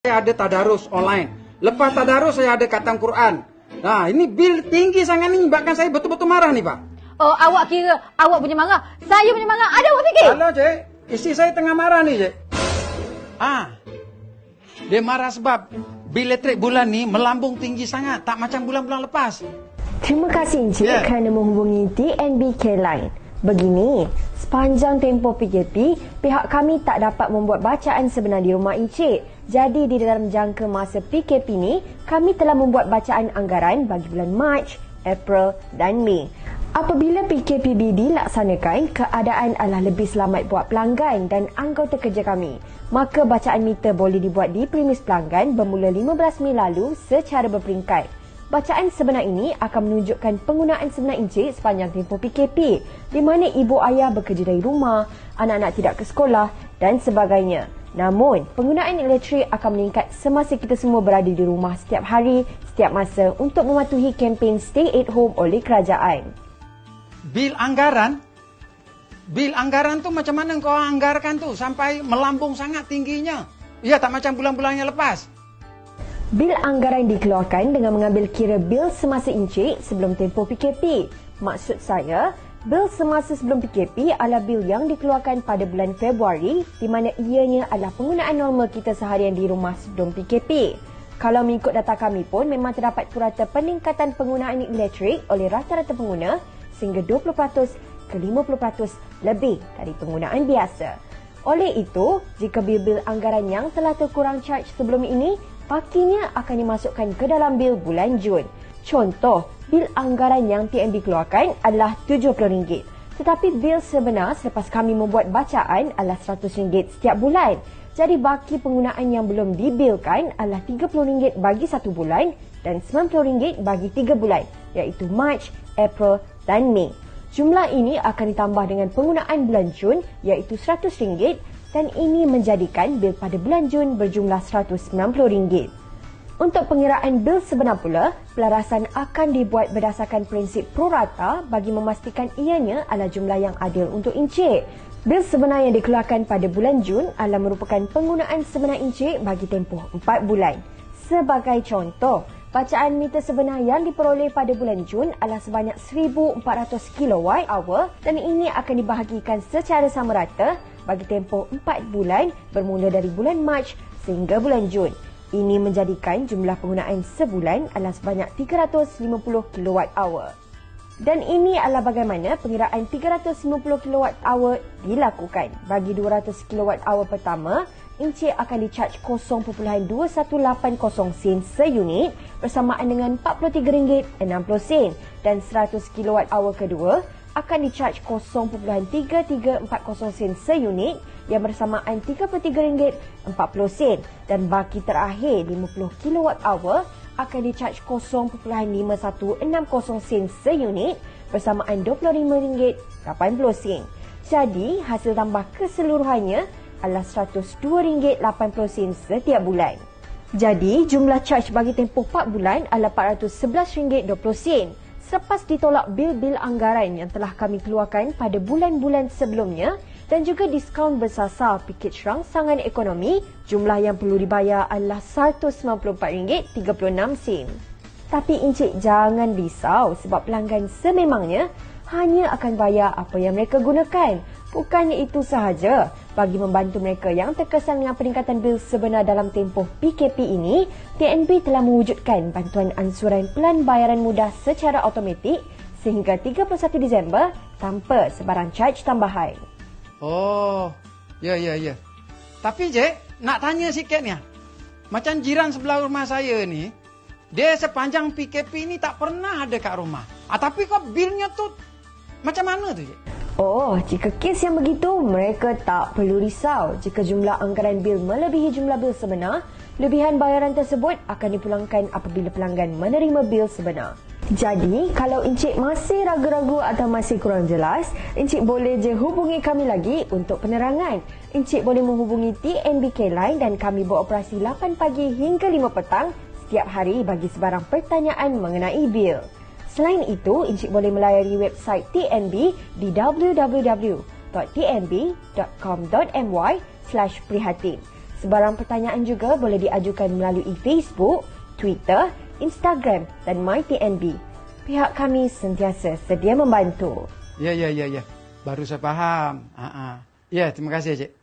Saya ada tadarus online. Lepas tadarus saya ada khatam Quran. Nah, ini bil tinggi sangat ni, bahkan saya betul-betul marah ni, Pak. Oh, awak kira awak punya marah, saya punya marah. Ada awak fikir? Halo, Cik. Isteri saya tengah marah ni, Cik. Dia marah sebab bil elektrik bulan ni melambung tinggi sangat, tak macam bulan-bulan lepas. Terima kasih Encik kerana menghubungi TNBK Line. Begini, sepanjang tempoh PKP, pihak kami tak dapat membuat bacaan sebenar di rumah Encik. Jadi di dalam jangka masa PKP ni, kami telah membuat bacaan anggaran bagi bulan Mac, April dan Mei. Apabila PKPB dilaksanakan, keadaan adalah lebih selamat buat pelanggan dan anggota kerja kami. Maka bacaan meter boleh dibuat di premis pelanggan bermula 15 Mei lalu secara berperingkat. Bacaan sebenar ini akan menunjukkan penggunaan sebenar Encik sepanjang tempoh PKP, di mana ibu ayah bekerja dari rumah, anak-anak tidak ke sekolah dan sebagainya. Namun, penggunaan elektrik akan meningkat semasa kita semua berada di rumah setiap hari, setiap masa untuk mematuhi kempen Stay at Home oleh kerajaan. Bil anggaran tu macam mana kau anggarkan tu sampai melambung sangat tingginya? Ya, tak macam bulan-bulan yang lepas. Bil anggaran dikeluarkan dengan mengambil kira bil semasa Encik sebelum tempoh PKP. Maksud saya, bil semasa sebelum PKP adalah bil yang dikeluarkan pada bulan Februari di mana ianya adalah penggunaan normal kita seharian di rumah sebelum PKP. Kalau mengikut data kami pun memang terdapat purata peningkatan penggunaan elektrik oleh rata-rata pengguna sehingga 20% ke 50% lebih dari penggunaan biasa. Oleh itu, jika bil-bil anggaran yang telah terkurang charge sebelum ini, pakinya akan dimasukkan ke dalam bil bulan Jun. Contoh, bil anggaran yang TNB keluarkan adalah RM70. Tetapi bil sebenar selepas kami membuat bacaan adalah RM100 setiap bulan. Jadi baki penggunaan yang belum dibilkan adalah RM30 bagi 1 bulan dan RM90 bagi 3 bulan, iaitu Mac, April dan Mei. Jumlah ini akan ditambah dengan penggunaan bulan Jun iaitu RM100 dan ini menjadikan bil pada bulan Jun berjumlah RM190. Untuk pengiraan bil sebenar pula, pelarasan akan dibuat berdasarkan prinsip prorata bagi memastikan ianya adalah jumlah yang adil untuk Encik. Bil sebenar yang dikeluarkan pada bulan Jun adalah merupakan penggunaan sebenar Encik bagi tempoh 4 bulan. Sebagai contoh, bacaan meter sebenar yang diperoleh pada bulan Jun adalah sebanyak 1,400 kWh dan ini akan dibahagikan secara sama rata bagi tempoh 4 bulan bermula dari bulan Mac sehingga bulan Jun. Ini menjadikan jumlah penggunaan sebulan adalah sebanyak 350 kWh. Dan ini adalah bagaimana pengiraan 350 kWh dilakukan. Bagi 200 kWh pertama, Encik akan di-charge 0.2180 sen seunit bersamaan dengan RM43.60 dan 100 kWh kedua akan di-charge 0.3340 sen seunit yang bersamaan RM33.40 dan baki terakhir 50 kWh akan di-charge 0.5160 sen seunit bersamaan RM25.80. Jadi, hasil tambah keseluruhannya adalah RM102.80 setiap bulan. Jadi, jumlah charge bagi tempoh 4 bulan adalah RM411.20. Selepas ditolak bil-bil anggaran yang telah kami keluarkan pada bulan-bulan sebelumnya dan juga diskaun bersasar pakej rangsangan ekonomi, jumlah yang perlu dibayar adalah RM194.36. Tapi Encik jangan risau sebab pelanggan sememangnya hanya akan bayar apa yang mereka gunakan. Bukannya itu sahaja, bagi membantu mereka yang terkesan dengan peningkatan bil sebenar dalam tempoh PKP ini, TNB telah mewujudkan bantuan ansuran pelan bayaran mudah secara automatik sehingga 31 Disember tanpa sebarang charge tambahan. Oh, ya. Tapi Cik, nak tanya sikit ni. Macam jiran sebelah rumah saya ni, dia sepanjang PKP ni tak pernah ada kat rumah. Tapi kok bilnya tu macam mana tu Cik? Oh, jika kes yang begitu, mereka tak perlu risau. Jika jumlah anggaran bil melebihi jumlah bil sebenar, lebihan bayaran tersebut akan dipulangkan apabila pelanggan menerima bil sebenar. Jadi, kalau Encik masih ragu-ragu atau masih kurang jelas, Encik boleh je hubungi kami lagi untuk penerangan. Encik boleh menghubungi TNBK Line dan kami beroperasi 8 pagi hingga 5 petang setiap hari bagi sebarang pertanyaan mengenai bil. Selain itu, Encik boleh melayari website TNB di www.tnb.com.my/prihatin. Sebarang pertanyaan juga boleh diajukan melalui Facebook, Twitter, Instagram dan MyTNB. Pihak kami sentiasa sedia membantu. Ya. Baru saya paham. Ya, terima kasih, Cik.